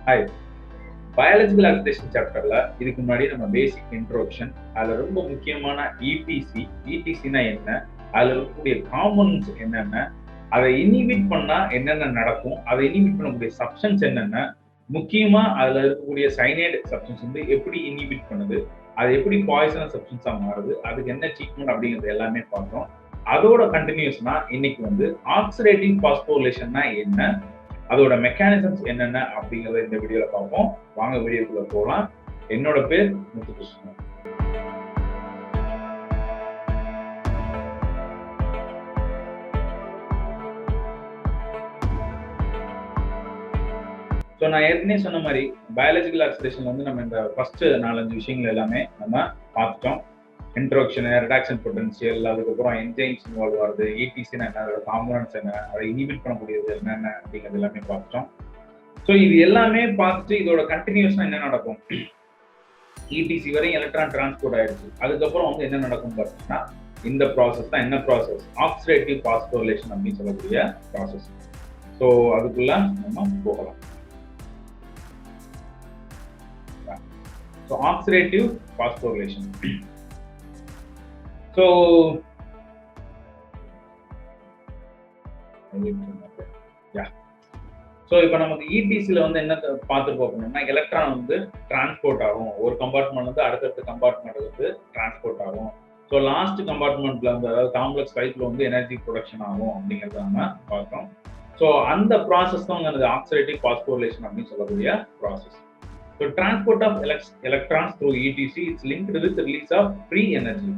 Hi, biological oxidation சாப்டர்ல இதுக்கு முன்னாடி நம்ம பேசிக் இன்ட்ரோடக்ஷன், அதுல ரொம்ப முக்கியமான இடிசினா என்ன, அதுல இருக்கக்கூடிய காம்பனன்ட்ஸ் என்னென்ன, அதை இனிபிட் பண்ணா என்னென்ன நடக்கும், அதை இனிபிட் பண்ணக்கூடிய சப்ஸ்டன்ஸ் என்னென்ன, முக்கியமா அதுல இருக்கக்கூடிய சைனைடு சப்ஸ்டன்ஸ் வந்து எப்படி இனிபிட் பண்ணுது, அது எப்படி பாய்சனஸ் சப்ஸ்டன்ஸா மாறுது, அதுக்கு என்ன ட்ரீட்மெண்ட் அப்படிங்கிறது எல்லாமே பார்த்தோம். அதோட கண்டினியூஸ்னா இன்னைக்கு வந்து ஆக்சிடேட்டிவ் பாஸ்போரிலேஷன்னா என்ன, அதோட மெக்கானிசம்ஸ் என்னென்ன அப்படிங்கறத இந்த வீடியோல பார்ப்போம். வாங்க வீடியோக்குள்ள போகலாம். என்னோட பேர் முத்துகிருஷ்ணன். ஸோ நான் ஏற்கனவே சொன்ன மாதிரி பயாலஜிக்கல் ஆக்சிடேஷன் வந்து நம்ம இந்த ஃபர்ஸ்ட் 4-5 விஷயங்கள் எல்லாமே நம்ம பார்த்துட்டோம். இன்ட்ரோடக்ஷன், ரிடாக்ஷன் பொட்டன்ஷியல், அதுக்கப்புறம் என்சைம்ஸ் இன்வால்வ் ஆகுது, இடிசினா என்ன, அதோட காம்பனன்ட்ஸ் என்ன, அதை இனிபிட் பண்ணக்கூடியது என்னென்ன அப்படிங்கிறது எல்லாமே பார்த்துட்டோம். ஸோ இது எல்லாமே பார்த்துட்டு இதோட கண்டினியூஸா என்ன நடக்கும், இடிசி வரையும் எலக்ட்ரான் டிரான்ஸ்போர்ட் ஆயிடுச்சு, அதுக்கப்புறம் வந்து என்ன நடக்கும் பார்த்தீங்கன்னா இந்த ப்ராசஸ் தான். என்ன ப்ராசஸ்? ஆக்சிடேட்டிவ் பாஸ்போரிலேஷன் அப்படின்னு சொல்லக்கூடிய ப்ராசஸ். ஸோ அதுக்குள்ள நம்ம போகலாம். So oxidative phosphorylation. ஸோ இப்போ நமக்கு இடிசியில் வந்து என்ன பார்த்துருப்போம் அப்படின்னா, எலக்ட்ரான் வந்து டிரான்ஸ்போர்ட் ஆகும், ஒரு கம்பார்ட்மெண்ட் வந்து அடுத்தடுத்த கம்பார்ட்மெண்ட் வந்து டிரான்ஸ்போர்ட் ஆகும். ஸோ லாஸ்ட் கம்பார்ட்மெண்ட்ல வந்து அதாவது காம்ப்ளெக்ஸ் 5ல வந்து எனர்ஜி ப்ரொடக்ஷன் ஆகும் அப்படிங்கிறத நம்ம பார்க்கிறோம். ஸோ அந்த ப்ராசஸ் தான் வந்து ஆக்சிடேட்டிவ் பாஸ்போரிலேஷன் அப்படின்னு சொல்லக்கூடிய process. So transport of electrons through ETC it's linked with release of free energy.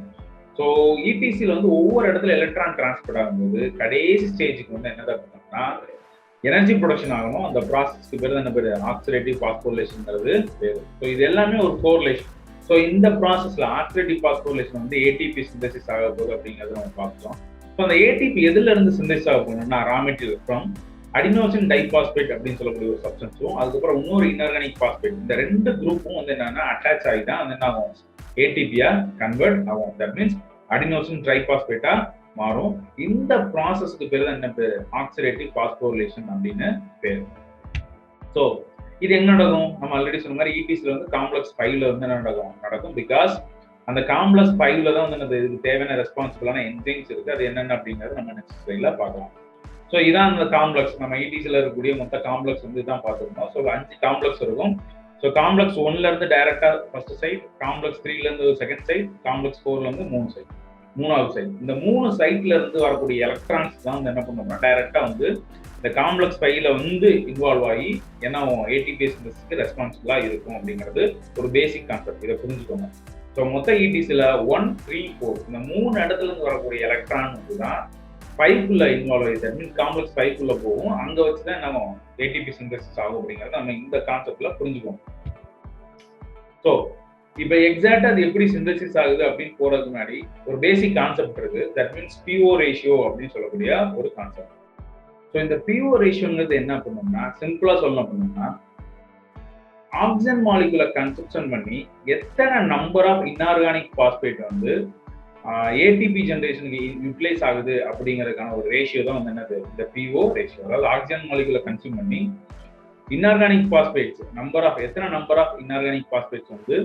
So இடிசியில் வந்து ஒவ்வொரு இடத்துல எலக்ட்ரான் டிரான்ஸ்போர்ட் ஆகும்போது கடைசி ஸ்டேஜுக்கு வந்து என்ன பண்ணோம்னா எனர்ஜி ப்ரொடக்ஷன் ஆகணும். அந்த ப்ராசஸ்க்கு பேர் என்ன பேர்? ஆக்சிடேட்டிவ் பாஸ்போரிலேஷன்ங்கிறது பேர். ஸோ இது எல்லாமே ஒரு கோரிலேஷன். ஸோ இந்த ப்ராசஸ்ல ஆக்சிடேட்டிவ் பாஸ்போரிலேஷன் வந்து ஏடிபி சிந்தசிஸ் ஆக போகுது அப்படிங்கிறத நம்ம பார்க்கலாம். ஸோ அந்த ஏடிபி எதுல இருந்து சிந்தசிஸ் ஆக போகணும்னா raw material from adenosine diphosphate அப்படின்னு சொல்லக்கூடிய ஒரு சப்ஸ்டன்ஸும், அதுக்கப்புறம் இன்னொரு இன்ஆர்கானிக் பாஸ்பேட், இந்த ரெண்டு குரூப்பும் வந்து என்னன்னா அட்டாச் ஆகி தான் வந்து என்ன ஆகும், ஏடிபியா கன்வெர்ட் ஆகும். தட் மீன்ஸ் அடினோசின் ட்ரைபாஸ்பேட்டா மாறும். இந்த ப்ராசஸ்க்கு பேர் தான் என்ன பேர்? ஆக்சிடேட்டிவ் பாஸ்போரிலேஷன் அப்படின்னு பேர். ஸோ இது என்ன நடக்கும்? நம்ம ஆல்ரெடி சொன்ன மாதிரி இடிசியில் வந்து காம்ப்ளெக்ஸ் 5ல வந்து என்ன நடக்கும் பிகாஸ் அந்த காம்ப்ளெக்ஸ் 5ல தான் வந்து இதுக்கு தேவையான ரெஸ்பான்சிபிளான என்சைம்ஸ் இருக்கு. அது என்னென்ன அப்படிங்கிறது நம்ம நெக்ஸ்ட் ஸ்லைட்ல பார்க்கலாம். ஸோ இதான் அந்த காம்ப்ளெக்ஸ். நம்ம இடிசியில் இருக்கக்கூடிய மொத்த காம்ப்ளெக்ஸ் வந்து இதான் பார்த்துருக்கோம். ஸோ 5 காம்ப்ளெக்ஸ் இருக்கும். ஸோ காம்ப்ளெக்ஸ் 1ல இருந்து டைரக்டா ஃபர்ஸ்ட் சைட், காம்ப்ளெக்ஸ் 3ல இருந்து செகண்ட் சைட், காம்ப்ளெக்ஸ் 4ல இருந்து 3 சைட், 3வது சைட். இந்த 3 சைட்ல இருந்து வரக்கூடிய எலக்ட்ரான்ஸ் தான் வந்து என்ன பண்ணுவோம்னா டைரக்டா வந்து இந்த காம்ப்ளெக்ஸ் 5ல வந்து இன்வால்வ் ஆகி என்ன ஏடிபி சிந்தசிஸ்க்கு ரெஸ்பான்சிபிளா இருக்கும் அப்படிங்கிறது ஒரு பேசிக் கான்செப்ட். இதை புரிஞ்சுக்கோங்க. ஸோ மொத்த இடிசியில் 1, 3, 4 இந்த 3 இடத்துல இருந்து வரக்கூடிய எலக்ட்ரான் வந்து தான் 5க்குள்ள இன்வால்வ் ஆகி, தட் மீன்ஸ் காம்ப்ளெக்ஸ் 5க்குள்ள போகும். அங்க வச்சுதான் என்ன ஏடிபி சிந்தசிஸ் ஆகும் அப்படிங்கிறது நம்ம இந்த கான்செப்ட்ல புரிஞ்சுக்கோம். ஸோ இப்போ எக்ஸாக்டா அது எப்படி சிந்தசிஸ் ஆகுது அப்படின்னு போறதுக்கு முன்னாடி ஒரு பேசிக் கான்செப்ட் இருக்கு. தட் மீன்ஸ் பிஓ ரேஷியோ அப்படின்னு சொல்லக்கூடிய ஒரு கான்செப்ட். ஸோ இந்த பிஓ ரேஷியோங்கிறது என்ன பண்ணணும்னா, சிம்பிளா சொல்லணும் அப்படின்னா, ஆக்சிஜன் மாலிகுலை கன்ஸ்ட்ரக்ஷன் பண்ணி எத்தனை நம்பர் ஆஃப் இன்ஆர்கானிக் பாஸ்பேட் வந்து ஏடிபி ஜெனரேஷனுக்கு யூட்டிலைஸ் ஆகுது அப்படிங்கிறதுக்கான ஒரு ரேஷியோ தான் வந்து என்னது? இந்த பிஓ ரேஷியோ. அதாவது ஆக்சிஜன் மாலிகுலை கன்சியூம் பண்ணி இன்ஆர்கானிக் பாஸ்பேட்ஸ் எத்தனை நம்பர் ஆஃப் இன்ஆர்கானிக் பாஸ்பேட்ஸ் வந்து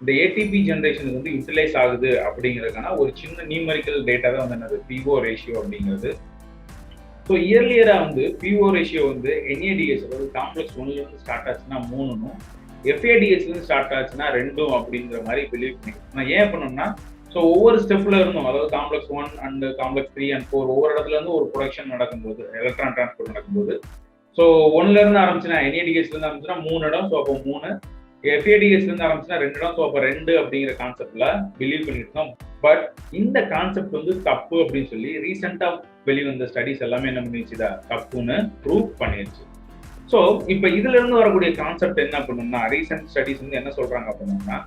இந்த ஏடிபி ஜெனரேஷனுக்கு வந்து யூட்டிலைஸ் ஆகுது அப்படிங்கிறதுக்கான ஒரு சின்ன நியூமெரிக்கல் டேட்டா தான் வந்து என்னது? பிஓ ரேஷியோ அப்படிங்கிறது. ஸோ இயர்லியரா வந்து பிஓ ரேஷியோ வந்து என்ஏடிஎஸ், அதாவது காம்ப்ளெக்ஸ் 1ல இருந்து ஸ்டார்ட் ஆச்சுன்னா 3னும், எஃப்ஏடிஎஸ்ல இருந்து ஸ்டார்ட் ஆச்சுன்னா 2 அப்படிங்கிற மாதிரி பிலீவ் பண்ணிக்கலாம். நான் ஏன் பண்ணோம்னா, ஸோ ஒவ்வொரு ஸ்டெப்ல இருந்தும், அதாவது காம்ப்ளெக்ஸ் 1 அண்ட் காம்ப்ளெக்ஸ் 3 and 4 ஒவ்வொரு இடத்துல இருந்து ஒரு ப்ரொடக்ஷன் நடக்கும்போது, எலக்ட்ரான் டிரான்ஸ்போர்ட் நடக்கும்போது, ஸோ 1ல இருந்து ஆரம்பிச்சுன்னா என்ஏடிஎஸ்ல இருந்து ஆரம்பிச்சுன்னா 3 இடம், ஸோ அப்போ 3, எஃப்ஏடிஎஸ்ல இருந்து ஆரம்பிச்சுன்னா 2 இடம், ஸோ அப்போ 2 அப்படிங்கிற கான்செப்ட்ல பிலீவ் பண்ணிருக்கோம். பட் இந்த கான்செப்ட் வந்து தப்பு அப்படின்னு சொல்லி ரீசெண்டா வெளிவந்த ஸ்டடிஸ் எல்லாமே என்ன பண்ணிச்சு, தப்புன்னு ப்ரூவ் பண்ணிடுச்சு. ஸோ இப்போ இதுல இருந்து வரக்கூடிய கான்செப்ட் என்ன பண்ணணும்னா, ரீசெண்ட் ஸ்டடிஸ் வந்து என்ன சொல்றாங்க அப்படின்னா,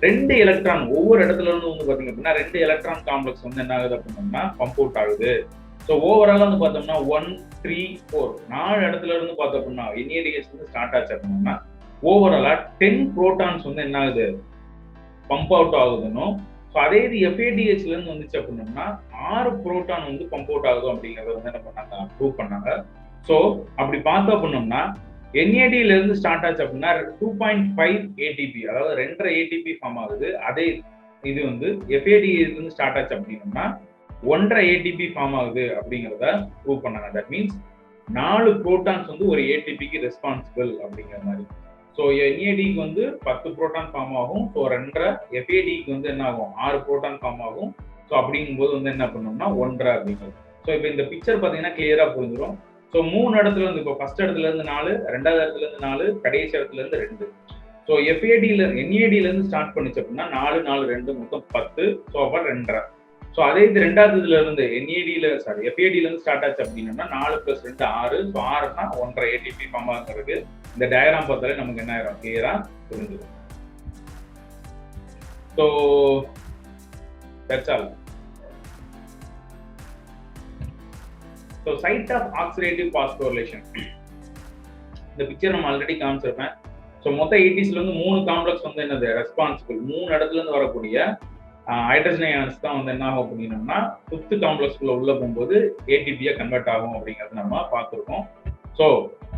2 எலக்ட்ரான் ஒவ்வொரு இடத்துல இருந்து வந்து பாத்தீங்க அப்படின்னா 2 எலக்ட்ரான் காம்ப்ளெக்ஸ் வந்து என்ன ஆகுது அப்படின்னா பம்ப் அவுட் ஆகுது. ஸோ ஓவரால் வந்து பார்த்தோம்னா 1, 3, 4 4 இடத்துல இருந்து பார்த்தோம் அப்படின்னா என்ஏடிஎஸ் வந்து ஸ்டார்ட் ஆச்சு அப்படின்னா ஓவராலா 10 புரோட்டான்ஸ் வந்து என்ன ஆகுது, பம்ப் அவுட் ஆகுதுன்னு. ஸோ அதே இது எஃப்ஏடிஎஸ்ல இருந்து வந்துச்சு அப்படின்னோம்னா 6 புரோட்டான் வந்து பம்ப் அவுட் ஆகுது அப்படிங்கிறத வந்து என்ன பண்ணாங்க, ப்ரூவ் பண்ணாங்க. ஸோ அப்படி பார்த்தோம் அப்படின்னோம்னா NAD இருந்து ஸ்டார்ட் ஆச்சு அப்படின்னா 2.5 ATP, அதாவது 2.5 ATP ஃபார்ம் ஆகுது. அதே இது வந்து FAD இருந்து ஸ்டார்ட் ஆச்சு அப்படின்னா 1.5 ATP ஃபார்ம் ஆகுது அப்படிங்கிறத ப்ரூவ் பண்ணாங்க. தட் மீன்ஸ் 4 புரோட்டான்ஸ் வந்து ஒரு ATPக்கு ரெஸ்பான்சிபிள் அப்படிங்கிற மாதிரி. ஸோ NADக்கு வந்து 10 புரோட்டான் ஃபார்ம் ஆகும். ஸோ 2.5, FADக்கு வந்து என்ன ஆகும், 6 புரோட்டான் ஃபார்ம் ஆகும். ஸோ அப்படிங்கும்போது வந்து என்ன பண்ணோம்னா 1.5 அப்படிங்கிறது. ஸோ இப்போ இந்த பிக்சர் பார்த்தீங்கன்னா கிளியரா புரிஞ்சிடும். ஸோ 3 இடத்துல இருந்து, இப்போ ஃபர்ஸ்ட் இடத்துல இருந்து 4, 2வது இடத்துல இருந்து 4, கடைசி இடத்துல இருந்து 2. ஸோ NADல இருந்து ஸ்டார்ட் பண்ணிச்சு அப்படின்னா 4, 4, 2 மொத்தம் 10. ஸோ அப்போ 2.5. ஸோ அதே இது 2வது இதுல இருந்து FADல இருந்து ஸ்டார்ட் ஆச்சு அப்படின்னா 4 + 2 6. ஸோ 6னா 1.5 ATP ஃபார்ம் ஆகுறது. இந்த டயக்ராம் பார்த்தாலே நமக்கு என்ன ஆயிரும், கிளியரா புரிஞ்சிடும். So that's all. So side of oxidative phosphorylation, இந்த பிக்சர் நம்ம ஆல்ரெடி காமிச்சிருப்பேன். ஸோ மொத்த ATPsல வந்து 3 காம்ப்ளெக்ஸ் வந்து என்னது ரெஸ்பான்சிபிள். 3 இடத்துல இருந்து வரக்கூடிய ஹைட்ரஜன் அயான்ஸ் தான் வந்து என்ன ஆகும் அப்படின்னா 5th காம்ப்ளெக்ஸ்க்குள்ள உள்ள போகும்போது ATP கன்வெர்ட் ஆகும் அப்படிங்கிறது நம்ம பார்த்துருக்கோம். ஸோ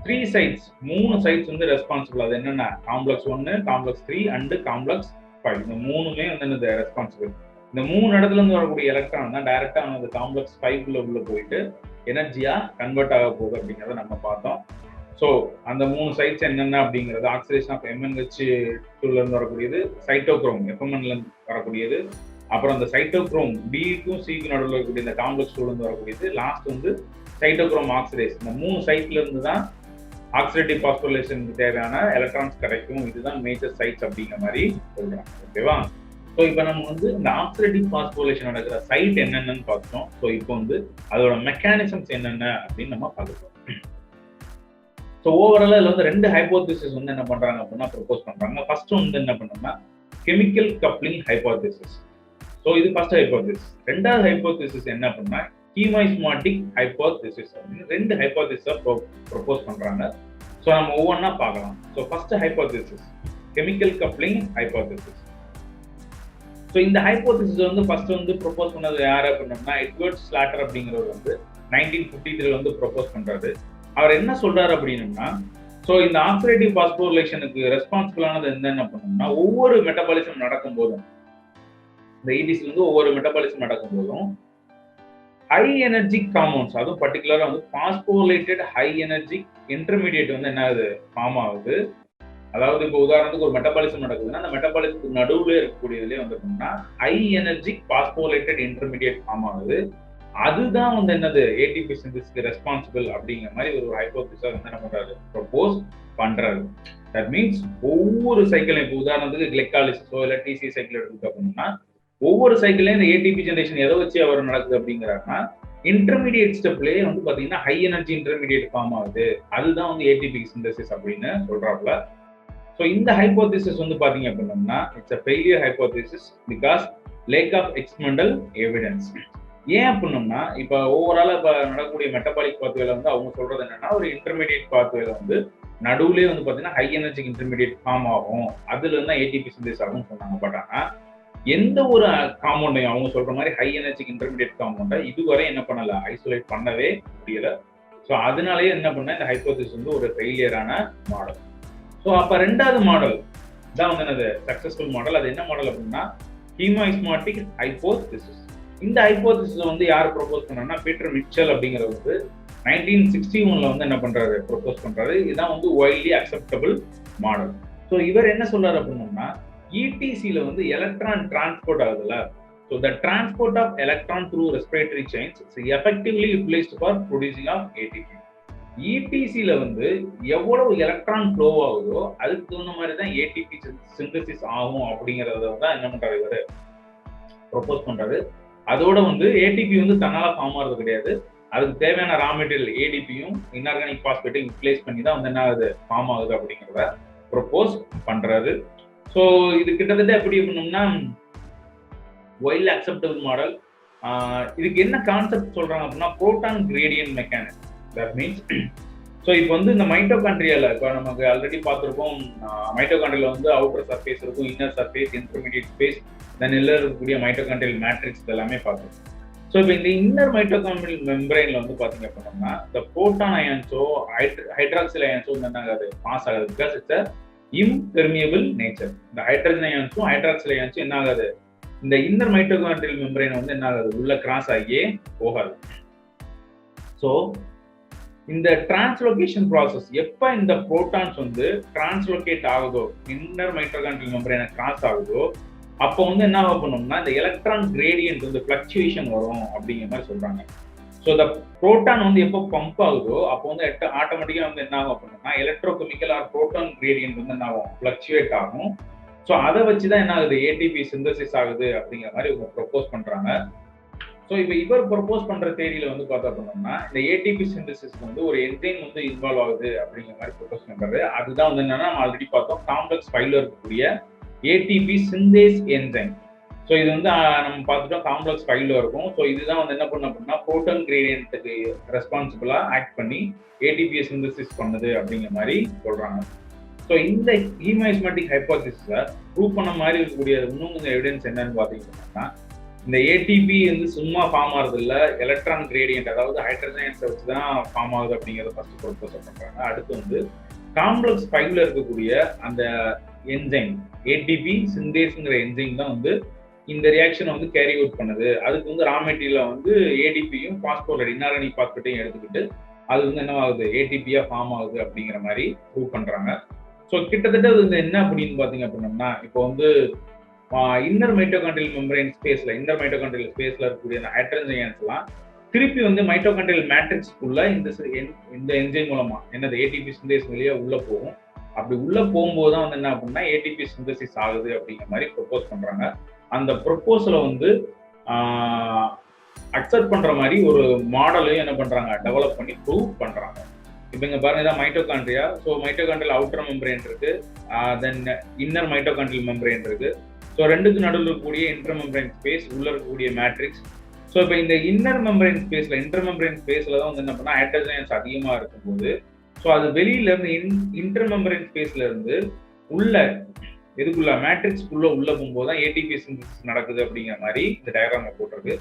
3 சைட்ஸ், 3 சைட்ஸ் வந்து ரெஸ்பான்சிபிள். அது என்னென்ன, காம்ப்ளெக்ஸ் 1, காம்ப்ளெக்ஸ் 3 அண்ட் காம்ப்ளெக்ஸ் 5. இந்த 3மே வந்து என்னது ரெஸ்பான்சிபிள். இந்த 3 இடத்துல இருந்து வரக்கூடிய எலக்ட்ரான் தான் டைரக்டா வந்து காம்ப்ளெக்ஸ் 5 உள்ள போயிட்டு எனர்ஜியா கன்வெர்ட் ஆக போகுது அப்படிங்கிறத நம்ம பார்த்தோம். ஸோ அந்த 3 சைட்ஸ் என்னென்ன அப்படிங்கிறது, ஆக்சிடேஷன் ஆஃப் MnH2ல இருந்து வரக்கூடியது, சைட்டோக்ரோம் FMNல இருந்து வரக்கூடியது, அப்புறம் அந்த சைட்டோக்ரோம் Bக்கும் Cக்கும் நடுவில் இருக்கக்கூடிய இந்த காம்ப்ளெக்ஸ் 2ல இருந்து வரக்கூடியது, லாஸ்ட் வந்து சைட்டோக்ரோம் ஆக்சிடேஸ். இந்த 3 சைட்ல இருந்து தான் ஆக்சிடேட்டிவ் பாஸ்போரிலேஷனுக்கு தேவையான எலக்ட்ரான்ஸ் கிடைக்கும். இதுதான் மேஜர் சைட்ஸ் அப்படிங்கிற மாதிரி சொல்றாங்க. ஓகேவா? ஸோ இப்போ நம்ம வந்து இந்த ஆக்சிடேட்டிவ் பாஸ்போரிலேஷன் நடக்கிற சைட் என்னென்னு பார்த்தோம். ஸோ இப்போ வந்து அதோட மெக்கானிசம்ஸ் என்னென்ன அப்படின்னு நம்ம பார்க்கலாம். ஸோ ஓவராலாக இதில் வந்து 2 ஹைபோதிசிஸ் வந்து என்ன பண்றாங்க அப்படின்னா ப்ரொபோஸ் பண்றாங்க. ஃபர்ஸ்ட் வந்து என்ன பண்ணோம்னா கெமிக்கல் கப்ளிங் ஹைபோதிசிஸ். ஸோ இது ஃபர்ஸ்ட் ஹைபோதிசிஸ். 2வது ஹைபோதிசிஸ் என்ன அப்படின்னா ஹீமாஸ்மாட்டிக் ஹைபோதிசிஸ் அப்படின்னு 2 ஹைபோதிசிஸை ப்ரொபோஸ் பண்றாங்க. ஸோ நம்ம ஒவ்வொன்றா பார்க்கலாம். So first hypothesis chemical coupling hypothesis. So இந்த ஹைபோதிசிஸ் வந்து ஃபர்ஸ்ட் வந்து ப்ரொபோஸ் பண்ணது யார் அப்படின்னா எட்வர்ட் ஸ்லாட்டர் அப்படிங்கிறவர் வந்து 1953 வந்து ப்ரொபோஸ் பண்றாரு. அவர் என்ன சொல்றாரு அப்படின்னா, ஸோ இந்த ஆக்சிடேட்டிவ் பாஸ்போரிலேஷனுக்கு ரெஸ்பான்சிபிளானது என்ன பண்ணணும்னா, ஒவ்வொரு மெட்டபாலிசம் நடக்கும் போதும், இந்த EDC வந்து ஒவ்வொரு மெட்டபாலிசம் நடக்கும் போதும் ஹை எனர்ஜி காம்பவுண்ட்ஸ், அதுவும் பர்டிகுலரா வந்து பாஸ்போரிலேட்டட் ஹை எனர்ஜி இன்டர்மீடியேட் வந்து என்ன ஆகுது, ஃபார்ம் ஆகுது. அதாவது இப்போ உதாரணத்துக்கு ஒரு மெட்டபாலிசம் நடக்குதுன்னா அந்த மெட்டபாலிசத்துக்கு நடுவுல இருக்கக்கூடியதுலேயே வந்து என்னன்னா high energy phosphorylated intermediate form ஆகுது. அதுதான் வந்து என்னது ATP சிந்தசிஸ்க்கு ரெஸ்பான்சிபிள் அப்படிங்கிற மாதிரி ஒரு ஹைபோதிசிஸை வந்து என்ன பண்றாரு, ப்ரொபோஸ் பண்றாரு. தட் மீன்ஸ் ஒவ்வொரு சைக்கிளும், இப்போ உதாரணத்துக்கு கிளைகாலிசிஸோ இல்லை TC சைக்கிள் எடுத்துக்கிட்டோம் அப்படின்னா ஒவ்வொரு சைக்கிளையும் இந்த ATP ஜெனரேஷன் எதை வச்சு அவர் நடக்குது அப்படிங்கிறாருன்னா இன்டர்மீடியேட் ஸ்டெப்லயே வந்து பாத்தீங்கன்னா ஹை எனர்ஜி இன்டர்மீடியேட் ஃபார்ம் ஆகுது. அதுதான் வந்து ATP சிந்தசிஸ் அப்படின்னு சொல்றாப்புல. ஸோ இந்த ஹைபோதிசிஸ் வந்து பாத்தீங்க அப்படின்னா it's a failure hypothesis because lack of experimental evidence. ஏன் அப்படின்னா இப்போ ஓவராலா இப்போ நடக்கக்கூடிய மெட்டபாலிக் பாத்வேல வந்து அவங்க சொல்றது என்னன்னா ஒரு இன்டர்மீடியேட் பாத்வேல வந்து நடுவுலேயே வந்து பாத்தீங்கன்னா ஹை எனர்ஜி இன்டர்மீடியேட் ஃபார்ம் ஆகும், அதுல இருந்தா ATP சிந்தசிஸ் ஆகும்னு சொன்னாங்க. பட் ஆனா எந்த ஒரு காம்பவுண்டையும் அவங்க சொல்ற மாதிரி ஹை எனர்ஜி இன்டர்மீடியேட் காம்பவுண்டை இதுவரை என்ன பண்ணல, ஐசோலேட் பண்ணவே முடியல. ஸோ அதனாலேயே என்ன பண்ண இந்த ஹைபோதிசிஸ் வந்து ஒரு ஃபெயிலியரான மாடல். ஸோ அப்ப 2வது மாடல் தான் வந்து என்னது சக்சஸ்ஃபுல் மாடல். அது என்ன மாடல் அப்படின்னா ஹீமாஸ்மாட்டிக் ஹைபோதிசிஸ். இந்த ஹைபோதிசிஸ் வந்து யார் ப்ரொபோஸ் பண்ணாங்கன்னா பீட்டர் மிச்சல் அப்படிங்கிறது வந்து 1961 வந்து என்ன பண்றாரு, ப்ரொபோஸ் பண்றாரு. இதுதான் வந்து வைட்லி அக்செப்டபிள் மாடல். ஸோ இவர் என்ன சொல்றாரு அப்படின்னா ETCல வந்து எலக்ட்ரான் டிரான்ஸ்போர்ட் ஆகுதுல்ல, so the transport of electron through respiratory chains is effectively utilised for producing of ATP. ETCல வந்து எவ்வளவு எலக்ட்ரான் ஃப்ளோ ஆகுதோ அதுக்கு தகுந்த மாதிரி தான் ATP சிந்தசிஸ் ஆகும் அப்படிங்கறத தான் என்ன பண்றாரு இவரு ப்ரொபோஸ் பண்றாரு. அதோட வந்து ATP வந்து தன்னால ஃபார்ம் ஆகிறது கிடையாது, அதுக்கு தேவையான ரா மெட்டீரியல் ADPயும் இன்ஆர்கானிக் பாஸ்பேட்டையும் யூட்டிலைஸ் பண்ணி தான் வந்து என்ன ஆகுது, ஃபார்ம் ஆகுது அப்படிங்கிறத ப்ரொபோஸ் பண்றாரு. ஸோ இது கிட்டத்தட்ட எப்படி பண்ணோம்னா வைல்ட் அக்செப்டபிள் மாடல். இதுக்கு என்ன கான்செப்ட் சொல்றாங்க அப்படின்னா proton gradient mechanics. That means so இப்போ வந்து இந்த மைட்டோகாண்ட்ரியால இப்போ நமக்கு ஆல்ரெடி பார்த்துருக்கோம், மைட்டோகாண்ட்ரியால வந்து அவுட்டர் சர்ஃபேஸ் இருக்கும், இன்னர் சர்ஃபேஸ், இன்டர்மீடியட் ஸ்பேஸ், தென் எல்லாம் இருக்கக்கூடிய மைட்டோகாண்ட்ரியல் மேட்ரிக்ஸ் எல்லாமே பார்த்துருக்கோம். ஸோ இப்போ இந்த இன்னர் மைட்டோகாண்ட்ரியல் மெம்பரைன்ல வந்து பாத்தீங்க அப்படின்னா இந்த புரோட்டான் அயன்ஸோ ஹைட்ராக்சில் அயன்ஸோ என்ன ஆகாது, பாஸ் ஆகாது. Because it's impermeable nature. இந்த ஹைட்ரஜன் அயன்ஸும் ஹைட்ராக்சில் அயன்ஸும் என்ன ஆகாது, இந்த இன்னர் மைட்டோகாண்ட்ரியல் மெம்பரைன் வந்து என்ன ஆகாது, உள்ள கிராஸ் ஆகியே போகாது. ஸோ இந்த டிரான்ஸ்லோகேஷன் ப்ராசஸ் எப்ப இந்த புரோட்டான்ஸ் வந்து டிரான்ஸ்லோகேட் ஆகுதோ, இன்னர் மைட்டோகாண்ட்ரியல் மெம்பரைனை கிராஸ் ஆகுதோ, அப்போ வந்து என்ன பண்ணணும்னா இந்த எலக்ட்ரான் கிரேடியன்ட் வந்து ஃபிளக்சுவேஷன் வரும் அப்படிங்கிற மாதிரி சொல்றாங்க. ஸோ இந்த புரோட்டான் வந்து எப்போ பம்ப் ஆகுதோ அப்போ வந்து ஆட்டோமேட்டிக்கா வந்து என்ன ஆகும் அப்படின்னா எலக்ட்ரோகெமிக்கல் ஆர் புரோட்டான் கிரேடியன்ட் வந்து என்ன ஆகும், ஃபிளக்சுவேட் ஆகும். ஸோ அதை வச்சுதான் என்ன ஆகுது, ஏடிபி சிந்தசிஸ் ஆகுது அப்படிங்கிற மாதிரி இவங்க ப்ரொபோஸ் பண்றாங்க. ஸோ இப்போ இவர் ப்ரொபோஸ் பண்ற தேரியில வந்து பார்த்தா அப்படின்னா இந்த ஏடிபி சிந்தசிஸ் வந்து ஒரு என்சைம் வந்து இன்வால்வ் ஆகுது அப்படிங்கிற மாதிரி ப்ரொபோஸ் பண்றது. அதுதான் வந்து என்னன்னா நம்ம ஆல்ரெடி பார்த்தோம், காம்ப்ளெக்ஸ் ஃபைல்ல இருக்கக்கூடிய ஏடிபி சிந்தேஸ் என்சைம். ஸோ இது வந்து நம்ம பார்த்துட்டோம் காம்ப்ளெக்ஸ் ஃபைல்ல இருக்கும். ஸோ இதுதான் வந்து என்ன பண்ண அப்படின்னா புரோட்டான் கிரேடியன்ட்டுக்கு ரெஸ்பான்சிபிளா ஆக்ட் பண்ணி ஏடிபியை சிந்தசிஸ் பண்ணுது அப்படிங்கிற மாதிரி சொல்றாங்க. ஸோ இந்த ஹீமோஸ்மேட்டிக் ஹைப்போதிசிஸை ப்ரூவ் பண்ண மாதிரி இருக்கக்கூடிய இன்னும் கொஞ்சம் எவிடன்ஸ் என்னன்னு பார்த்தீங்கன்னா இந்த ஏடிபி வந்து சும்மா ஃபார்ம் ஆகுது இல்லை, எலக்ட்ரான் கிரேடியன்ட் அதாவது ஹைட்ரஜன்ஸை வச்சு தான் ஃபார்ம் ஆகுது அப்படிங்கிறத ஃபர்ஸ்ட் ப்ரொபோஸ் பண்றாங்க. அடுத்து வந்து காம்ப்ளெக்ஸ் ஃபைவ்ல இருக்கக்கூடிய அந்த என்சைம் ஏடிபி சிந்தேஸ்ங்கிற என்சைம் தான் வந்து இந்த ரியாக்ஷனை வந்து கேரி அவுட் பண்ணுது. அதுக்கு வந்து ரா மெட்டீரியல வந்து ஏடிபியும் பாஸ்போரைட் இன்ஆர்என்ஏ பாஸ்பேட்டையும் எடுத்துக்கிட்டு அது வந்து என்ன ஆகுது, ஏடிபியா ஃபார்ம் ஆகுது அப்படிங்கிற மாதிரி ப்ரூவ் பண்றாங்க. ஸோ கிட்டத்தட்ட அது வந்து என்ன அப்படின்னு பாத்தீங்க அப்படின்னா இப்போ வந்து இன்னர் மைட்டோகாண்ட்ரியல் மெம்பரைன் ஸ்பேஸ்ல இருக்கக்கூடிய அந்த ஹைட்ரஜன் அயன்ஸ்லாம் திருப்பி வந்து மைட்டோகாண்ட்ரியல் மேட்ரிக்ஸ்க்குள்ள இந்த என்சைம் மூலமா என்னது ஏடிபி சிந்தேஸ் வழியா உள்ள போகும். அப்படி உள்ள போகும்போது தான் வந்து என்ன அப்படின்னா ஏடிபி சிந்தசிஸ் ஆகுது அப்படிங்கிற மாதிரி ப்ரொபோஸ் பண்றாங்க. அந்த ப்ரொபோசலை வந்து அக்செப்ட் பண்ற மாதிரி ஒரு மாடலையும் என்ன பண்றாங்க, டெவலப் பண்ணி ப்ரூவ் பண்றாங்க. இப்போ இங்க பாருங்க இதான் mitochondria. So mitochondrial outer membrane இருக்கு, தென் இன்னர் மைட்டோகாண்ட்ரியல் மெம்பரைன் இருக்கு. ஸோ ரெண்டுக்கு நடுவில் இருக்கக்கூடிய இன்டர் மெம்பரைன் ஸ்பேஸ், உள்ள இருக்கக்கூடிய மேட்ரிக்ஸ். ஸோ இப்போ இந்த இன்னர் மெம்பரைன் ஸ்பேஸ்ல இன்டர் மெம்பரைன் ஸ்பேஸ்ல தான் வந்து என்ன பண்ணா ஹைட்ரஜன்ஸ் அதிகமா இருக்கும்போது ஸோ அது வெளியில இருந்து இன்டர் மெம்பரைன் ஸ்பேஸ்ல இருந்து உள்ள எதுக்குள்ள மேட்ரிக்ஸ்க்குள்ள உள்ள போகும்போது தான் ஏடிபி சிந்தசிஸ் நடக்குது அப்படிங்கிற மாதிரி இந்த டயக்ராம் போட்டிருக்கு.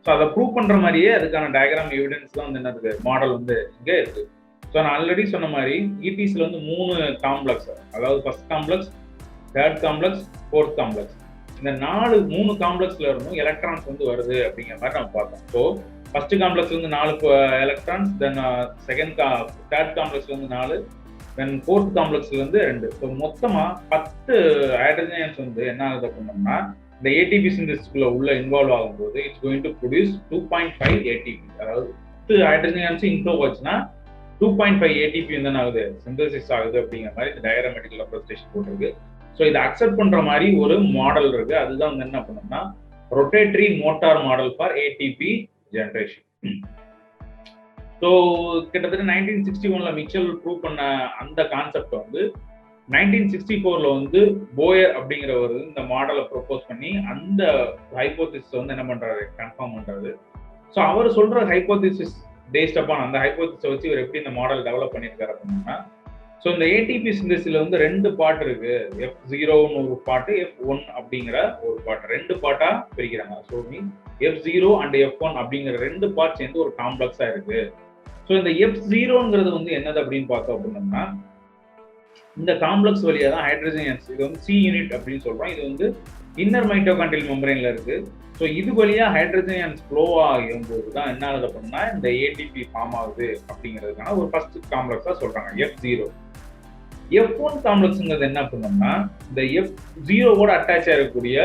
ஸோ அதை ப்ரூவ் பண்ற மாதிரியே அதுக்கான டயக்ராம் எவிடன்ஸ் தான் வந்து என்ன இருக்கு, மாடல் வந்து இங்க இருக்கு. ஸோ நான் ஆல்ரெடி சொன்ன மாதிரி இடிஸ்ல வந்து 3 காம்ப்ளெக்ஸ், அதாவது first complex, third complex, fourth complex, இந்த 3 காம்ப்ளெக்ஸ்ல இருந்தும் எலக்ட்ரான்ஸ் வந்து வருது அப்படிங்கிற மாதிரி நம்ம பார்த்தோம். ஸோ ஃபர்ஸ்ட் காம்ப்ளெக்ஸ்ல இருந்து 4 எலக்ட்ரான்ஸ், தென் தேர்ட் காம்ப்ளெக்ஸ்ல இருந்து 4, தென் ஃபோர்த் காம்ப்ளெக்ஸ்ல இருந்து 2. ஸோ மொத்தமா 10 ஹைட்ரஜன்ஸ் வந்து என்ன ஆகுது அப்படின்னா இந்த ஏடிபி சிந்தசிஸ்க்குள்ள உள்ள இன்வால்வ் ஆகும்போது it's going to produce 2.5 ATP. அதாவது 10 ஹைட்ரஜன்ஸ் இன்ட்ரோ வச்சுன்னா 2.5 ஏடிபி வந்து என்ன ஆகுது, சிந்தசிஸ் ஆகுது அப்படிங்கிற மாதிரி இந்த டயக்ராமேட்டிக் ரெப்ரசன்டேஷன் போட்டிருக்கு. ஸோ இதை அக்செப்ட் பண்ற மாதிரி ஒரு மாடல் இருக்கு. அதுதான் வந்து என்ன பண்ணணும்னா rotatory motor model for ATP generation. So கிட்டத்தட்ட 1961ல மிச்சல் ப்ரூவ் பண்ண அந்த கான்செப்ட் வந்து 1964ல வந்து போயர் அப்படிங்கிறவர் இந்த மாடலை ப்ரொபோஸ் பண்ணி அந்த ஹைப்போதிசிஸ் வந்து என்ன பண்றாரு, கன்ஃபார்ம் பண்றாரு. ஸோ அவர் சொல்ற ஹைப்போதிசிஸ் பேஸ்ட் அப்பான் அந்த ஹைப்போதிசிஸை வச்சு இவர் எப்படி இந்த மாடல் டெவலப் பண்ணியிருக்காரு அப்படின்னா ஸோ இந்த ஏடிபி சிந்தசிஸ்ல வந்து 2 பார்ட் இருக்கு, F0ன்னு ஒரு பார்ட், F1 அப்படிங்கிற ஒரு பார்ட், 2 பார்ட்டா பிரிக்கிறாங்க. ஸோ F0 அண்ட் F1 அப்படிங்கிற 2 பார்ட் சேர்ந்து ஒரு காம்ப்ளெக்ஸா இருக்கு. ஸோ இந்த F0ங்கிறது வந்து என்னது அப்படின்னு பார்த்தோம் அப்படின்னா இந்த காம்ப்ளெக்ஸ் வழியா தான் ஹைட்ரஜன்ஸ், இது வந்து C யூனிட் அப்படின்னு சொல்றோம். இது வந்து இன்னர் மைட்டோகாண்ட்ரியல் மெம்பரைன்ல இருக்கு. ஸோ இது வழியா ஹைட்ரஜன்ஸ் ஃப்ளோ ஆகும்போது தான் என்ன ஆகுது அப்படின்னா இந்த ஏடிபி ஃபார்ம் ஆகுது அப்படிங்கிறதுக்கான ஒரு ஃபர்ஸ்ட் காம்ப்ளெக்ஸா சொல்றாங்க F0. F1 காம்ப்ளெக்ஸ்ங்கிறது என்ன பண்ணோம்னா இந்த F0வோட அட்டாச் ஆகக்கூடிய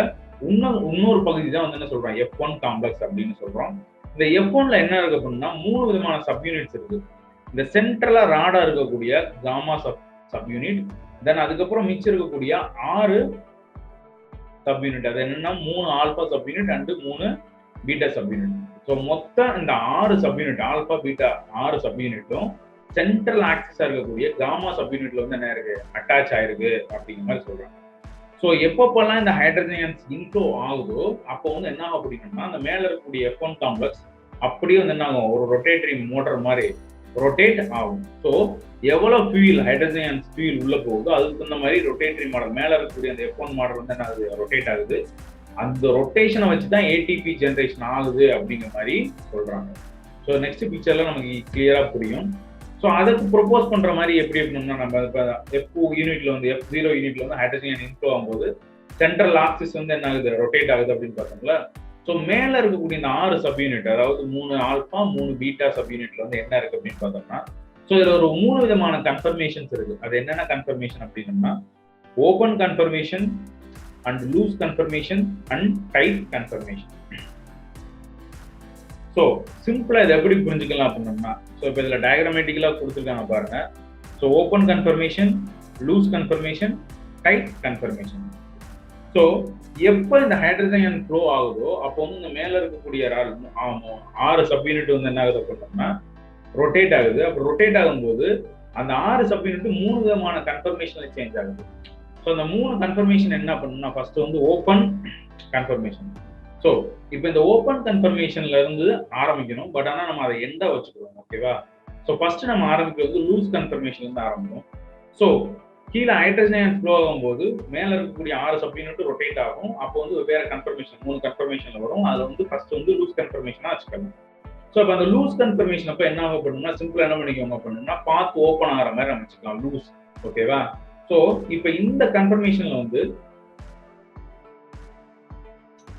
இன்னொரு பகுதி தான் வந்து என்ன சொல்றோம் F1 காம்ப்ளெக்ஸ் அப்படின்னு சொல்றோம். இந்த F1ல என்ன இருக்கு அப்படின்னா 3 விதமான சப்யூனிட்ஸ் இருக்கு. இந்த சென்ட்ரலா ராடா இருக்கக்கூடிய காமா சப்யூனிட், தென் அதுக்கப்புறம் மிச்சம் இருக்கக்கூடிய 6 சப்யூனிட், அது என்னன்னா 3 alpha subunit and 3 beta subunit. So மொத்தம் இந்த 6 சப்யூனிட் ஆல்பா பீட்டா 6 சப்யூனிட்டும் சென்ட்ரல் ஆக்சிஸா இருக்கக்கூடிய காமா சப்யூனிட்ல வந்து என்ன இருக்கு, அட்டாச் ஆயிருக்கு அப்படிங்கிற மாதிரி சொல்றாங்க. ஸோ எப்பப்பெல்லாம் இந்த ஹைட்ரஜன்ஸ் இன்ஃப்ளோ ஆகுதோ அப்போ வந்து என்ன ஆகும் அப்படின்னா அந்த மேல இருக்கக்கூடிய F1 காம்ப்ளெக்ஸ் அப்படியே வந்து என்ன ஆகும், ஒரு ரொட்டேட்டரி மோட்டர் மாதிரி ரொட்டேட் ஆகும். ஸோ எவ்வளவு ஃபியூல் ஹைட்ரஜன்ஸ் ஃபியூல் உள்ள போகுதோ அதுக்கு தகுந்த மாதிரி ரொட்டேட்டரி மாடல் மேல இருக்கக்கூடிய அந்த F1 மாடல் வந்து என்ன ஆகுது, ரொட்டேட் ஆகுது. அந்த ரொட்டேஷனை வச்சு தான் ஏடிபி ஜென்ரேஷன் ஆகுது அப்படிங்கிற மாதிரி சொல்றாங்க. ஸோ நெக்ஸ்ட் பிக்சர்ல நமக்கு கிளியரா புரியும். ஸோ அதுக்கு ப்ரொபோஸ் பண்ற மாதிரி எப்படி இருக்கணும்னா, நம்ம இப்போ F2 யூனிட்ல வந்து F0 யூனிட்ல வந்து ஹைட்ரஜன் இன்ஃப்ளோ ஆகும்போது சென்ட்ரல் ஆக்சிஸ் வந்து என்ன ஆகுது, ரொட்டேட் ஆகுது அப்படின்னு பார்த்தோம்ல. ஸோ மேல இருக்கக்கூடிய இந்த 6 சப் யூனிட், அதாவது 3 ஆல்பா 3 பீட்டா சப் யூனிட்ல வந்து என்ன இருக்கு அப்படின்னு பார்த்தோம்னா, ஸோ இதுல ஒரு 3 விதமான கன்ஃபர்மேஷன்ஸ் இருக்கு. அது என்னென்ன கன்ஃபர்மேஷன் அப்படின்னா, open conformation and loose conformation and tight conformation. So சிம்பிளா இதை எப்படி புரிஞ்சுக்கலாம் அப்படின்னோம்னா, ஸோ இப்போ இதுல டயக்ராமேட்டிக்கலா கொடுத்துருக்காங்க பாருங்க. So open conformation, loose conformation, tight conformation. So எப்போ இந்த ஹைட்ரஜன் ஃப்ளோ ஆகுதோ அப்போ வந்து இந்த மேல இருக்கக்கூடிய 6 சப் யூனிட் வந்து என்ன ஆகுது அப்படின்னா ரொட்டேட் ஆகுது. அப்போ ரொட்டேட் ஆகும்போது அந்த 6 சப் யூனிட் 3 விதமான கன்ஃபர்மேஷன்ல சேஞ்ச் ஆகுது. ஸோ அந்த 3 கன்ஃபர்மேஷன் என்ன பண்ணணும்னா, ஃபர்ஸ்ட் வந்து ஓப்பன் கன்ஃபர்மேஷன். ஸோ இப்போ இந்த ஓப்பன் கன்ஃபர்மேஷன்ல இருந்து ஆரம்பிக்கணும், பட் ஆனால் நம்ம அதை எண்டா வச்சுக்கிறோம். ஓகேவா? ஸோ ஃபர்ஸ்ட் நம்ம ஆரம்பிக்கிறது லூஸ் கன்ஃபர்மேஷன்ல இருந்து ஆரம்பிக்கும். ஸோ கீழே ஹைட்ரஜன் ஃப்ளோ ஆகும்போது மேல இருக்கக்கூடிய 6 சப் யூனிட் ரொட்டேட் ஆகும். அப்போ வந்து வேற கன்ஃபர்மேஷன் 3 கன்ஃபர்மேஷன்ல வரும். அதுல வந்து ஃபர்ஸ்ட் வந்து லூஸ் கன்ஃபர்மேஷனா வச்சுக்கணும். ஸோ இப்போ அந்த லூஸ் கன்ஃபர்மேஷன் அப்போ என்ன ஆகும் பண்ணணும்னா, சிம்பிளா என்ன பண்ணிக்கோங்க பண்ணணும்னா, பாத் ஓப்பன் ஆகிற மாதிரி அமைச்சுக்கலாம் லூஸ். ஓகேவா? ஸோ இப்போ இந்த கன்ஃபர்மேஷன்ல வந்து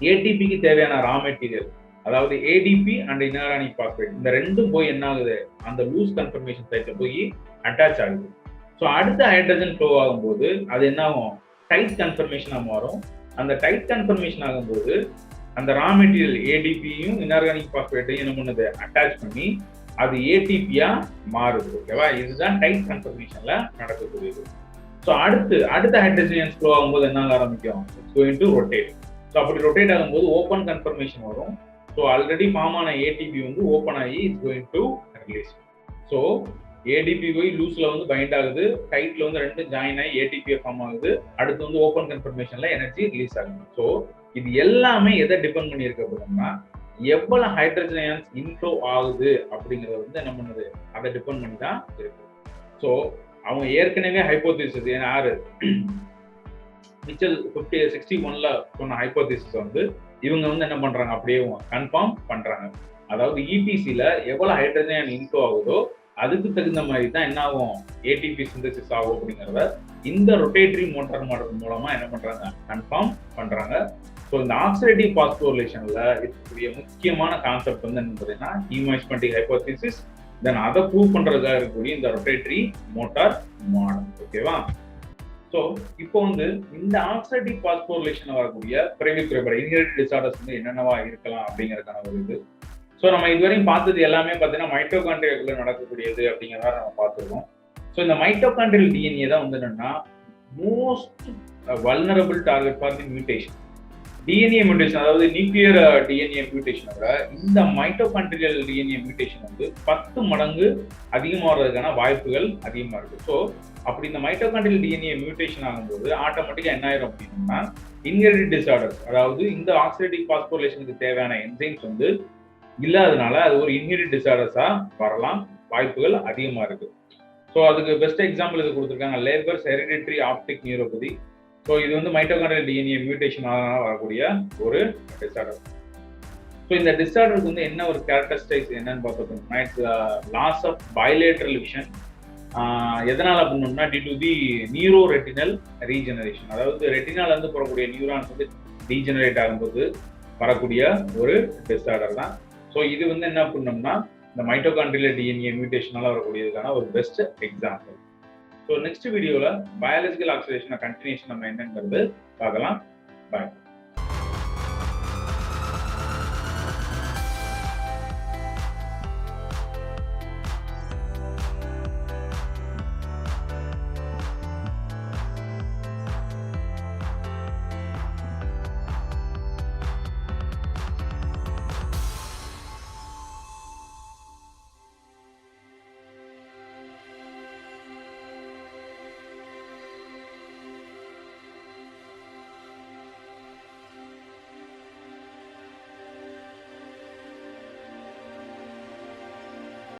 ஏடிபிக்கு தேவையான ரா மெட்டீரியல், அதாவது ஏடிபி அண்ட் இனார்கானிக் பாஸ்பேட், இந்த ரெண்டும் போய் என்ன ஆகுது, அந்த லூஸ் கன்ஃபர்மேஷன் சைட்ல போய் அட்டாச் ஆகுது. ஸோ அடுத்த ஹைட்ரஜன் ஃப்ளோ ஆகும்போது அது என்ன ஆகும், டைட் கன்ஃபர்மேஷனாக மாறும். அந்த டைட் கன்ஃபர்மேஷன் ஆகும்போது அந்த ரா மெட்டீரியல் ஏடிபியும் இன்ஆர்கானிக் பாஸ்பேட்டையும் என்ன பண்ணுது, அட்டாச் பண்ணி அது ஏடிபியா மாறுது. ஓகேவா? இதுதான் டைட் கன்ஃபர்மேஷன்ல நடக்கக்கூடியது. ஸோ அடுத்த ஹைட்ரஜன் ஃப்ளோ ஆகும்போது என்ன ஆரம்பிக்கும், it's going to rotate. So அப்படி ரொட்டேட் ஆகும்போது ஓப்பன் கன்ஃபர்மேஷன் வரும். ஸோ ஆல்ரெடி ஃபார்ம் ஆன ஏடிபி வந்து ஓப்பன் ஆகி it's going to release. So ATP போய் லூஸ்ல வந்து பைண்ட் ஆகுது, டைட்ல வந்து ரெண்டு ஜாயின் ஆகி ஏடிபி ஃபார்ம் ஆகுது. அடுத்து வந்து ஓப்பன் கன்ஃபர்மேஷன்ல எனர்ஜி ரிலீஸ் ஆகுது. ஸோ இது எல்லாமே எதை டிபெண்ட் பண்ணியிருக்கு அப்படின்னா, எவ்வளவு ஹைட்ரஜன் அயான்ஸ் இன்ஃப்ளோ ஆகுது அப்படிங்கறது வந்து என்ன பண்ணுது, அதை டிபெண்ட் பண்ணி தான் இருக்கு. ஸோ அவங்க ஏற்கனவே ஹைப்போதீசிஸ் யாரு மிச்சல் 61ல சொன்ன ஹைப்போதீசிஸ் வந்து இவங்க வந்து என்ன பண்றாங்க, அப்படியே கன்ஃபார்ம் பண்றாங்க. அதாவது இபிசில எவ்வளவு ஹைட்ரஜன் இன்ஃப்ளோ ஆகுதோ அதுக்கு தகுந்த மாதிரி தான் என்ன ஆகும், ஏடிபி சிந்தசிஸ் ஆகும் அப்படிங்கிறத இந்த ரொட்டேட்டரி மோட்டார் மாடல் மூலமா என்ன பண்றாங்க, கன்ஃபார்ம் பண்றாங்க. ஸோ இந்த ஆக்சிடேட்டிவ் பாஸ்போரிலேஷன்ல இருக்கக்கூடிய முக்கியமான கான்செப்ட் வந்து என்ன பார்த்தீங்கன்னா, ஹீமோஸ்மெட்டிக் ஹைப்போதீசிஸ், தென் அதை ப்ரூவ் பண்றதுக்காக இருக்கக்கூடிய இந்த ரொட்டேட்டரி மோட்டார் மாடல். ஓகேவா? ஸோ இப்போ வந்து இந்த ஆக்சிடேட்டிவ் பாஸ்போரிலேஷன்ல வரக்கூடிய பிறவி குறைபாடு இன்ஹெரிட்டட் டிசார்டர்ஸ் வந்து என்னென்னவா இருக்கலாம் அப்படிங்கிறதுக்கான ஒரு இது. ஸோ நம்ம இதுவரையும் பார்த்தது எல்லாமே பார்த்தீங்கன்னா மைட்டோகாண்ட்ரியாக்குள்ள நடக்கக்கூடியது அப்படிங்கிறத நம்ம பார்த்துருக்கோம். ஸோ இந்த மைட்டோகாண்ட்ரியல் டிஎன்ஏ தான் வந்து என்னன்னா most vulnerable target for the mutation. DNA mutation, அதாவது நியூக்ளியர் டிஎன்ஏ மியூட்டேஷனை விட இந்த மைட்டோகாண்ட்ரியல் டிஎன்ஏ மியூட்டேஷன் வந்து 10 மடங்கு அதிகமாகிறதுக்கான வாய்ப்புகள் அதிகமாக இருக்கு. ஸோ அப்படி இந்த மைட்டோகாண்ட்ரியல் டிஎன்ஏ மியூட்டேஷன் ஆகும்போது ஆட்டோமேட்டிக்கா என்ன ஆயிரும் அப்படின்னா, இன்ஹெரிட்டட் டிசார்டர்ஸ், அதாவது இந்த ஆக்சிடேட்டிவ் பாஸ்போரிலேஷனுக்கு தேவையான என்சைம்ஸ் வந்து இல்லாதனால அது ஒரு இன்ஹெரிட்டட் டிசார்டர்ஸா வரலாம், வாய்ப்புகள் அதிகமா இருக்கு. ஸோ அதுக்கு பெஸ்ட் எக்ஸாம்பிள் இது கொடுத்துருக்காங்க, labours hereditary optic neuropathy. So இது வந்து மைட்டோகாண்ட்ரியல் டிஎன்ஏ மியூட்டேஷனால வரக்கூடிய ஒரு டிசார்டர். ஸோ இந்த டிசார்டருக்கு வந்து என்ன ஒரு கேரக்டரிஸ்டிக்ஸ் என்னன்னு பார்த்தோம்னா, it's loss of bilateral vision. எதனால பண்ணணும்னா, due to the neuro retinal regeneration, அதாவது ரெட்டினால இருந்து போகக்கூடிய நியூரான்ஸ் வந்து டீஜெனரேட் ஆகும்போது வரக்கூடிய ஒரு டிசார்டர் தான். ஸோ இது வந்து என்ன பண்ணோம்னா, இந்த மைட்டோகாண்ட்ரியல் டிஎன்ஏ மியூட்டேஷனால வரக்கூடியதுக்கான ஒரு பெஸ்ட் எக்ஸாம்பிள். ஸோ நெக்ஸ்ட் வீடியோவில் பயாலஜிக்கல் ஆக்சிடேஷன் கண்டினியூஷன் நம்ம என்னங்கிறது பார்க்கலாம். பாய்.